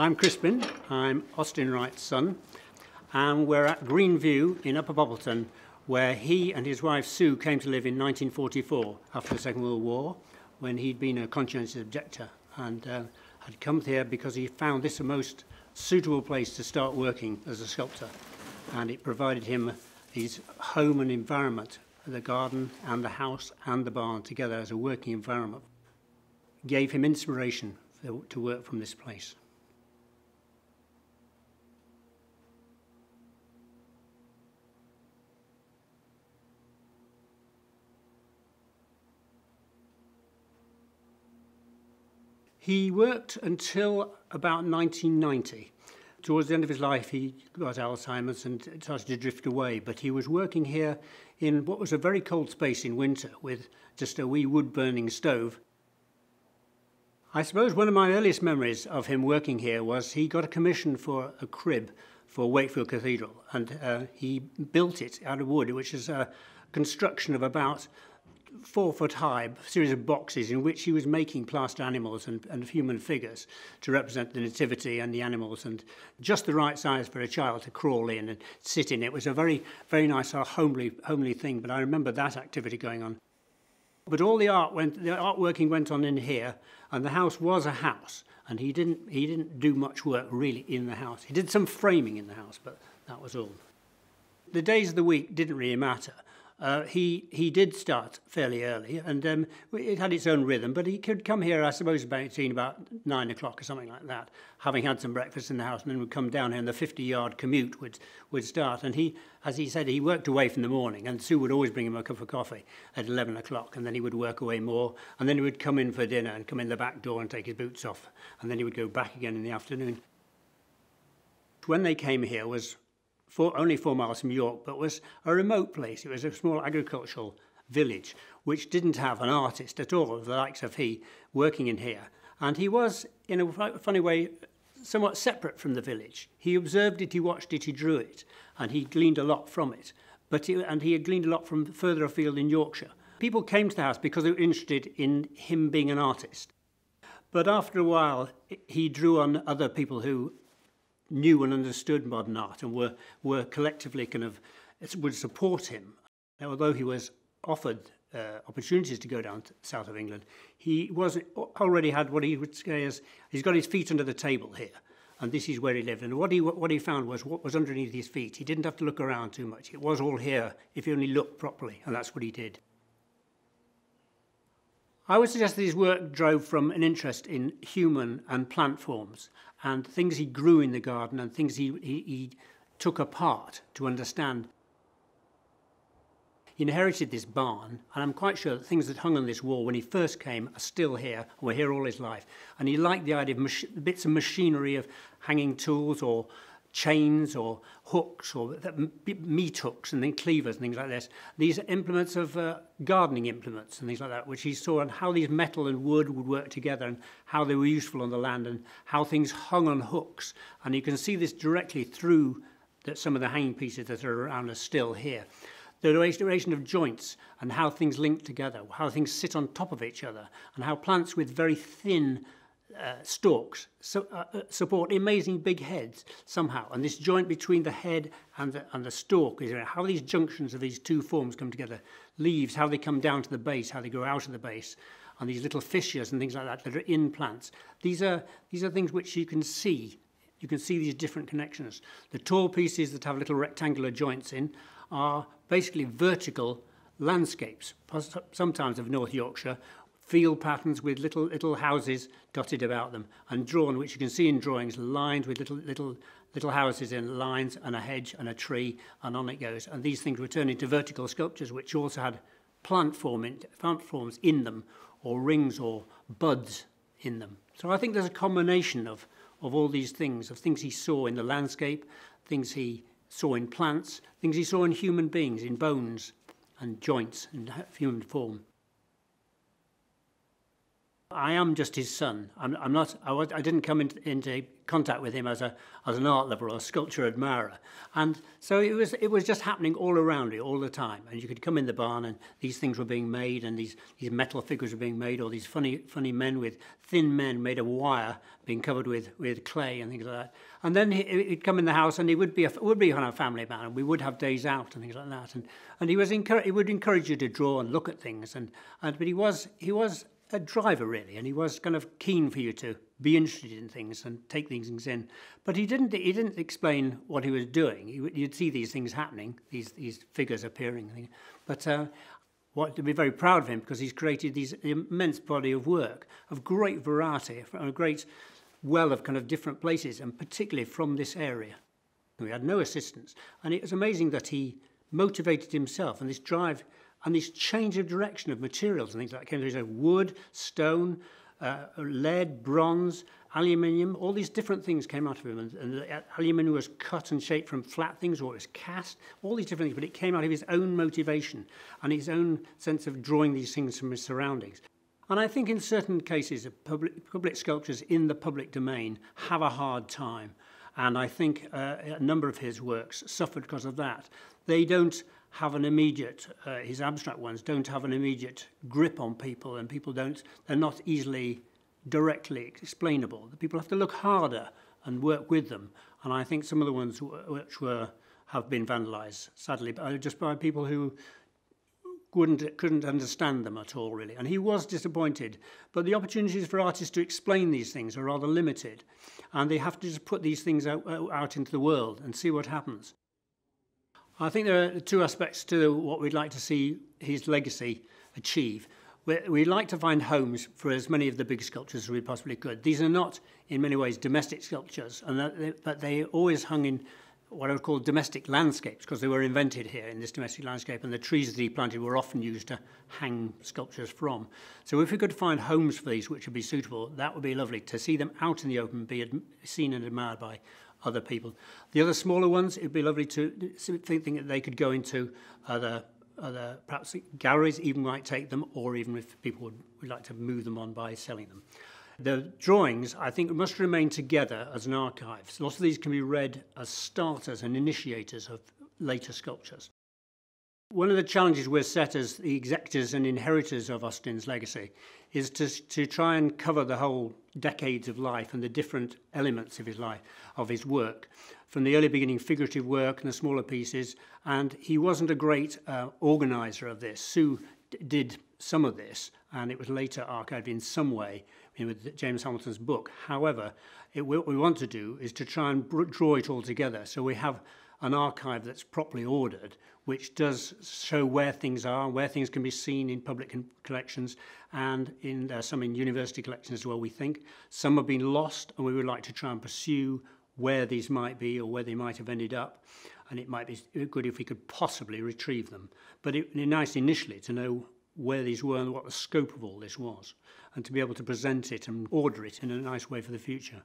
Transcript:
I'm Crispin, I'm Austin Wright's son, and we're at Greenview in Upper Poppleton, where he and his wife Sue came to live in 1944 after the Second World War, when he'd been a conscientious objector and had come here because he found this a most suitable place to start working as a sculptor, and it provided him his home and environment, the garden and the house and the barn together as a working environment. Gave him inspiration to work from this place. He worked until about 1990. Towards the end of his life, he got Alzheimer's and started to drift away, but he was working here in what was a very cold space in winter with just a wee wood-burning stove. I suppose one of my earliest memories of him working here was he got a commission for a crib for Wakefield Cathedral, and he built it out of wood, which is a construction of about 4 foot high, a series of boxes in which he was making plaster animals and human figures to represent the nativity and the animals, and just the right size for a child to crawl in and sit in. It was a very, very nice, homely thing, but I remember that activity going on. But all the artworking went on in here, and the house was a house, and he didn't do much work really in the house. He did some framing in the house, but that was all. The days of the week didn't really matter. He did start fairly early, and it had its own rhythm, but he could come here, I suppose, about 9 o'clock or something like that, having had some breakfast in the house, and then would come down here, and the 50-yard commute would start. And he, as he said, he worked away from the morning, and Sue would always bring him a cup of coffee at 11 o'clock, and then he would work away more, and then he would come in for dinner and come in the back door and take his boots off, and then he would go back again in the afternoon. When they came here was only 4 miles from York, but was a remote place. It was a small agricultural village which didn't have an artist at all, the likes of he, working in here. And he was, in a funny way, somewhat separate from the village. He observed it, he watched it, he drew it, and he gleaned a lot from it. And he had gleaned a lot from further afield in Yorkshire. People came to the house because they were interested in him being an artist. But after a while, he drew on other people who knew and understood modern art and were collectively would support him. Now, although he was offered opportunities to go down to the south of England, he already had what he would say as, he's got his feet under the table here, and this is where he lived. And what he found was what was underneath his feet. He didn't have to look around too much. It was all here if he only looked properly, and that's what he did. I would suggest that his work drove from an interest in human and plant forms and things he grew in the garden and things he took apart to understand. He inherited this barn, and I'm quite sure that things that hung on this wall when he first came are still here and were here all his life. And he liked the idea of bits of machinery, of hanging tools or chains or hooks or meat hooks and then cleavers and things like this. These are implements of gardening implements and things like that, which he saw, and how these metal and wood would work together and how they were useful on the land and how things hung on hooks. And you can see this directly through some of the hanging pieces that are around us still here. The relation of joints and how things link together, how things sit on top of each other, and how plants with very thin stalks support amazing big heads somehow, and this joint between the head and the stalk is how these junctions of these two forms come together. Leaves, how they come down to the base, how they go out of the base, and these little fissures and things like that are in plants. These are things which you can see. You can see these different connections. The tall pieces that have little rectangular joints in are basically vertical landscapes, sometimes of North Yorkshire, field patterns with little houses dotted about them, and drawn, which you can see in drawings, lined with little houses in lines and a hedge and a tree, and on it goes. And these things were turned into vertical sculptures, which also had plant forms in them, or rings or buds in them. So I think there's a combination of all these things, of things he saw in the landscape, things he saw in plants, things he saw in human beings, in bones and joints and human form. I am just his son. I'm not. I didn't come into contact with him as an art lover or a sculpture admirer, and so it was just happening all around it all the time. And you could come in the barn, and these things were being made, and these metal figures were being made, or these funny men with thin men made of wire being covered with clay and things like that. And then he'd come in the house, and he would be kind of a family man, and we would have days out and things like that. And he would encourage you to draw and look at things, but he was a driver, really, and he was kind of keen for you to be interested in things and take these things in. But he didn't explain what he was doing. You'd see these things happening, these figures appearing. But what to be very proud of him, because he's created these immense body of work of great variety, from a great well of kind of different places, and particularly from this area. We had no assistance, and it was amazing that he motivated himself, and this drive and this change of direction of materials and things like that came through. So wood, stone, lead, bronze, aluminium, all these different things came out of him. And the aluminium was cut and shaped from flat things, or it was cast, all these different things. But it came out of his own motivation and his own sense of drawing these things from his surroundings. And I think in certain cases, public sculptures in the public domain have a hard time. And I think a number of his works suffered because of that. They don't have an immediate, his abstract ones don't have an immediate grip on people, and they're not easily directly explainable. The people have to look harder and work with them. And I think some of the ones which have been vandalised, sadly, just by people who couldn't understand them at all, really. And he was disappointed. But the opportunities for artists to explain these things are rather limited. And they have to just put these things out into the world and see what happens. I think there are two aspects to what we'd like to see his legacy achieve. We'd like to find homes for as many of the big sculptures as we possibly could. These are not, in many ways, domestic sculptures, but they always hung in what I would call domestic landscapes, because they were invented here in this domestic landscape, and the trees that he planted were often used to hang sculptures from. So if we could find homes for these which would be suitable, that would be lovely, to see them out in the open, be seen and admired by other people. The other smaller ones, it'd be lovely to think that they could go into other perhaps galleries even might take them, or even if people would like to move them on by selling them. The drawings, I think, must remain together as an archive. So lots of these can be read as starters and initiators of later sculptures. One of the challenges we're set as the executors and inheritors of Austin's legacy is to try and cover the whole decades of life and the different elements of his life, of his work, from the early beginning figurative work and the smaller pieces. And he wasn't a great organizer of this. Sue did some of this, and it was later archived in some way with James Hamilton's book. However, what we want to do is to try and draw it all together, so we have an archive that's properly ordered, which does show where things are, where things can be seen in public collections, and some in university collections as well, we think. Some have been lost, and we would like to try and pursue where these might be or where they might have ended up. And it might be good if we could possibly retrieve them. But it would be nice initially to know where these were and what the scope of all this was, and to be able to present it and order it in a nice way for the future.